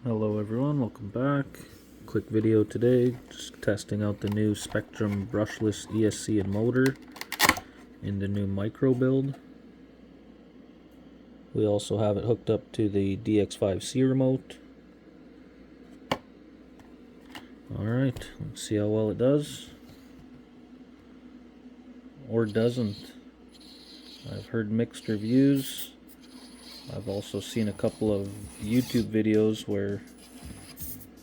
Hello everyone, welcome back. Quick video today, just testing out the new Spektrum brushless ESC and motor in the new micro build. We also have it hooked up to the DX5C remote. Alright, let's see how well it does. Or doesn't. I've heard mixed reviews. I've also seen a couple of YouTube videos where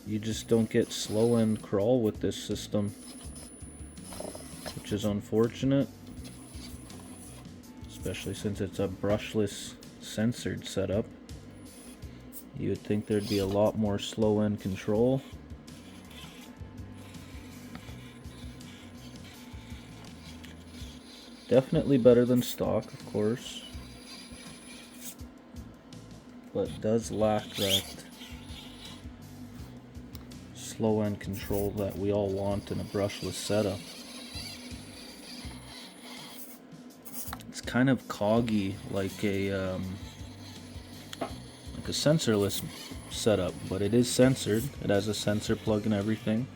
you just don't get slow end crawl with this system, which is unfortunate, especially since it's a brushless censored setup. You would think there'd be a lot more slow end control. Definitely better than stock, of course, but does lack that slow end control that we all want in a brushless setup. It's kind of coggy, like a sensorless setup, but it is censored. It has a sensor plug and everything.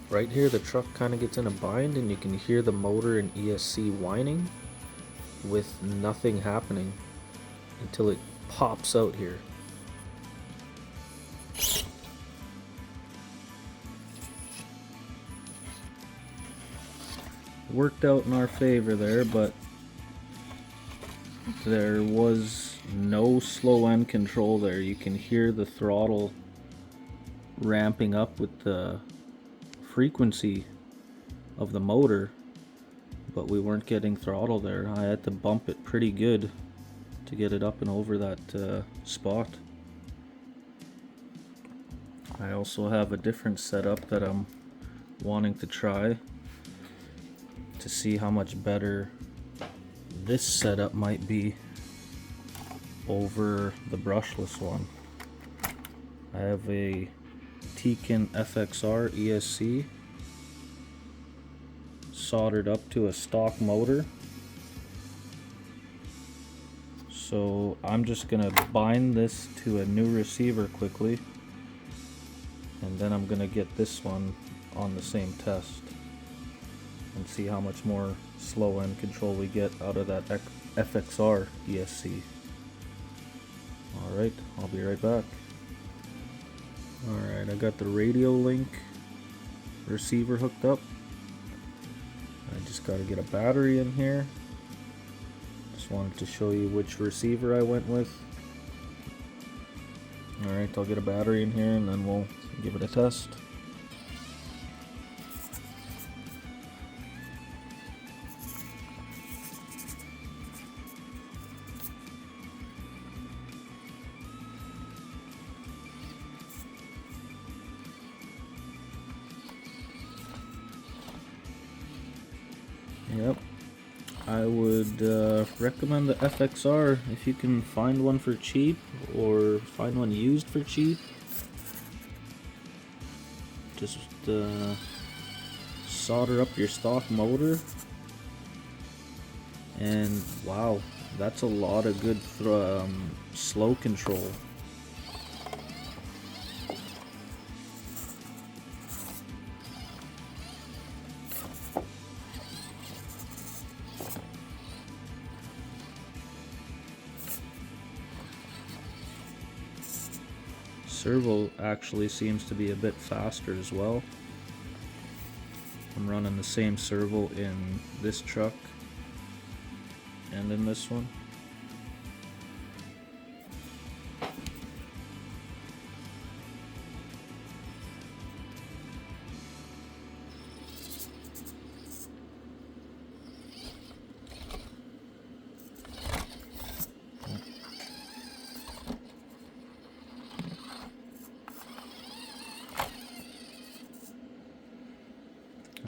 Right here the truck kind of gets in a bind and you can hear the motor and ESC whining with nothing happening until it pops out here. Worked out in our favor there, but there was no slow end control there. You can hear the throttle ramping up with the frequency of the motor, but we weren't getting throttle there. I had to bump it pretty good to get it up and over that spot. I also have a different setup that I'm wanting to try to see how much better this setup might be over the brushless one. I have a Tekin FXR ESC soldered up to a stock motor. So I'm just gonna bind this to a new receiver quickly, and then I'm gonna get this one on the same test and see how much more slow end control we get out of that FXR ESC. Alright, I'll be right back. Alright, I got the radio link receiver hooked up. I just got to get a battery in here. Just wanted to show you which receiver I went with. Alright, I'll get a battery in here and then we'll give it a test. Yep, I would recommend the FXR if you can find one for cheap or find one used for cheap. Just solder up your stock motor, and wow, that's a lot of good slow control. Servo actually seems to be a bit faster as well. I'm running the same servo in this truck and in this one.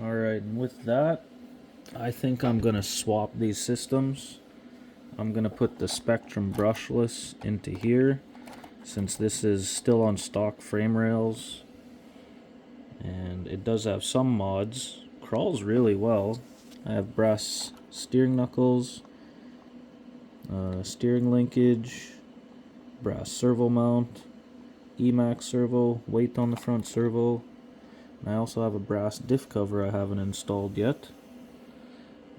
Alright, and with that, I think I'm gonna swap these systems I'm gonna put the Spektrum brushless into here, since this is still on stock frame rails, and it does have some mods. Crawls really well. I have brass steering knuckles, steering linkage, brass servo mount, Emax servo, weight on the front servo, and I also have a brass diff cover I haven't installed yet.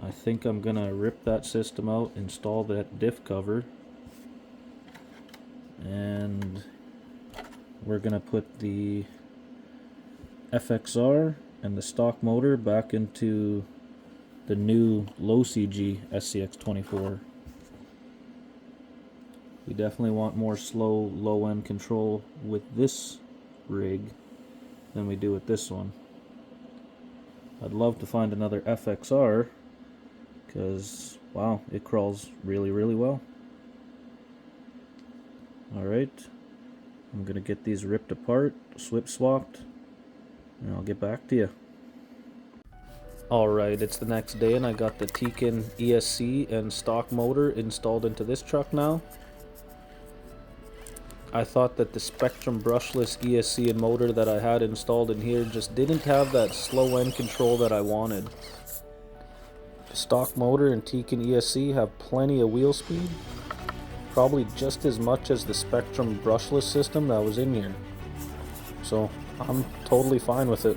I think I'm gonna rip that system out, install that diff cover, and we're gonna put the FXR and the stock motor back into the new LowCg Scx24. We definitely want more slow, low end control with this rig than we do with this one. I'd love to find another FXR, because wow, it crawls really, really well. Alright, I'm gonna get these ripped apart, swip swapped, and I'll get back to you. Alright, it's the next day and I got the Tekin ESC and stock motor installed into this truck now. I thought that the Spektrum brushless ESC and motor that I had installed in here just didn't have that slow end control that I wanted. The stock motor and Tekin ESC have plenty of wheel speed, probably just as much as the Spektrum brushless system that was in here. So I'm totally fine with it.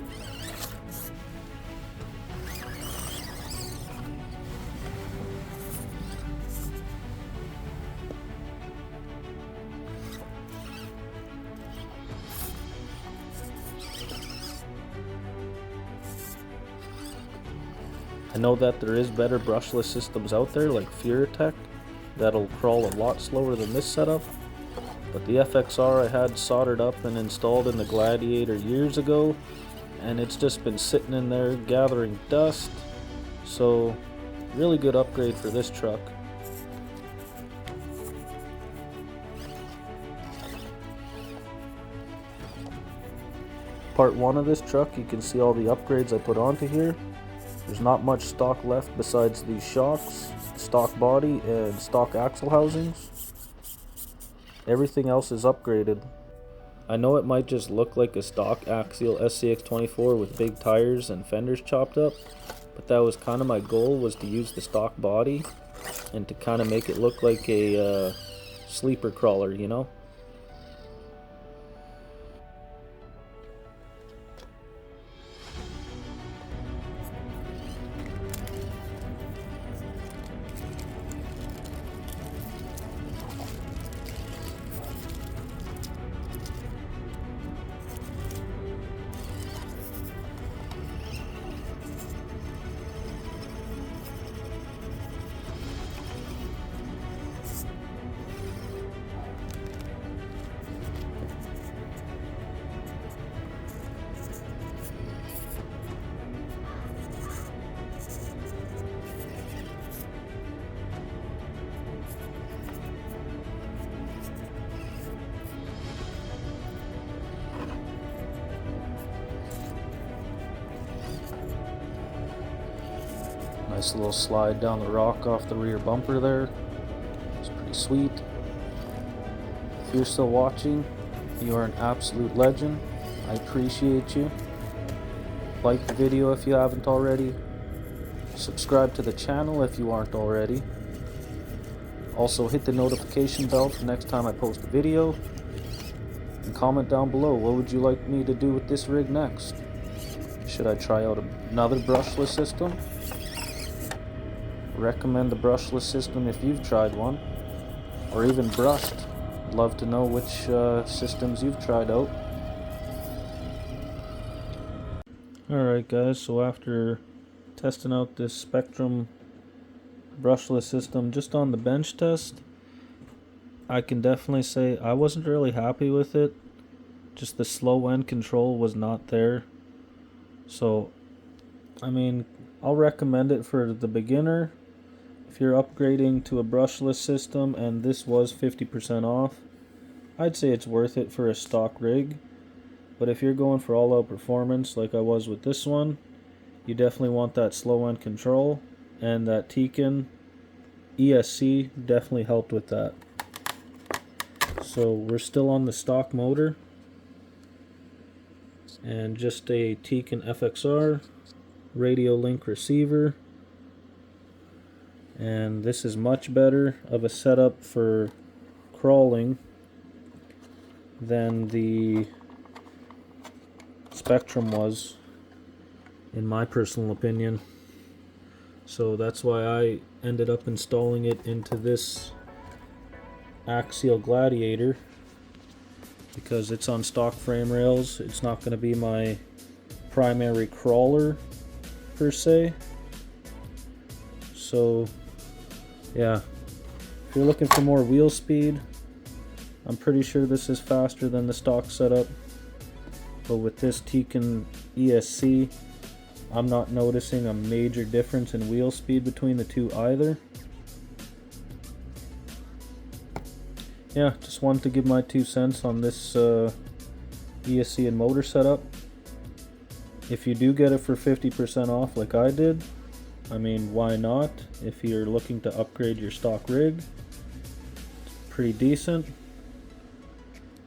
I know that there is better brushless systems out there like Tech that'll crawl a lot slower than this setup, but the FXR I had soldered up and installed in the Gladiator years ago, and it's just been sitting in there gathering dust, so really good upgrade for this truck. Part 1 of this truck, you can see all the upgrades I put onto here. There's not much stock left besides these shocks, stock body, and stock axle housings. Everything else is upgraded. I know it might just look like a stock Axial Scx24 with big tires and fenders chopped up, but that was kind of my goal, was to use the stock body and to kind of make it look like a sleeper crawler, you know? Nice little slide down the rock off the rear bumper there. It's pretty sweet. If you're still watching, you are an absolute legend. I appreciate you. Like the video if you haven't already. Subscribe to the channel if you aren't already. Also hit the notification bell for next time I post a video. And comment down below, what would you like me to do with this rig next? Should I try out another brushless system? Recommend the brushless system if you've tried one, or even brushed. I'd love to know which systems you've tried out. Alright guys, so after testing out this Spektrum brushless system just on the bench test, I can definitely say I wasn't really happy with it. Just the slow end control was not there. So, I mean, I'll recommend it for the beginner. If you're upgrading to a brushless system and this was 50% off, I'd say it's worth it for a stock rig. But if you're going for all-out performance like I was with this one, you definitely want that slow end control, and that Tekin ESC definitely helped with that. So we're still on the stock motor and just a Tekin FXR radio link receiver, and this is much better of a setup for crawling than the Spektrum was, in my personal opinion. So that's why I ended up installing it into this Axial Gladiator, because it's on stock frame rails. It's not going to be my primary crawler per se. So yeah, if you're looking for more wheel speed, I'm pretty sure this is faster than the stock setup. But with this Tekin ESC, I'm not noticing a major difference in wheel speed between the two either. Yeah, just wanted to give my 2 cents on this ESC and motor setup. If you do get it for 50% off like I did, I mean, why not? If you're looking to upgrade your stock rig, it's pretty decent.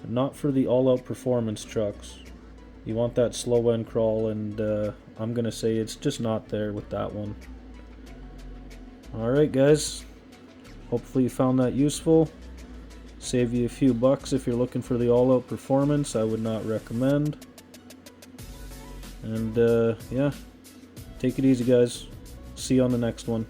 But not for the all-out performance trucks. You want that slow end crawl, and I'm gonna say it's just not there with that one. Alright guys, hopefully you found that useful. Save you a few bucks if you're looking for the all-out performance. I would not recommend. And yeah, take it easy guys. See you on the next one.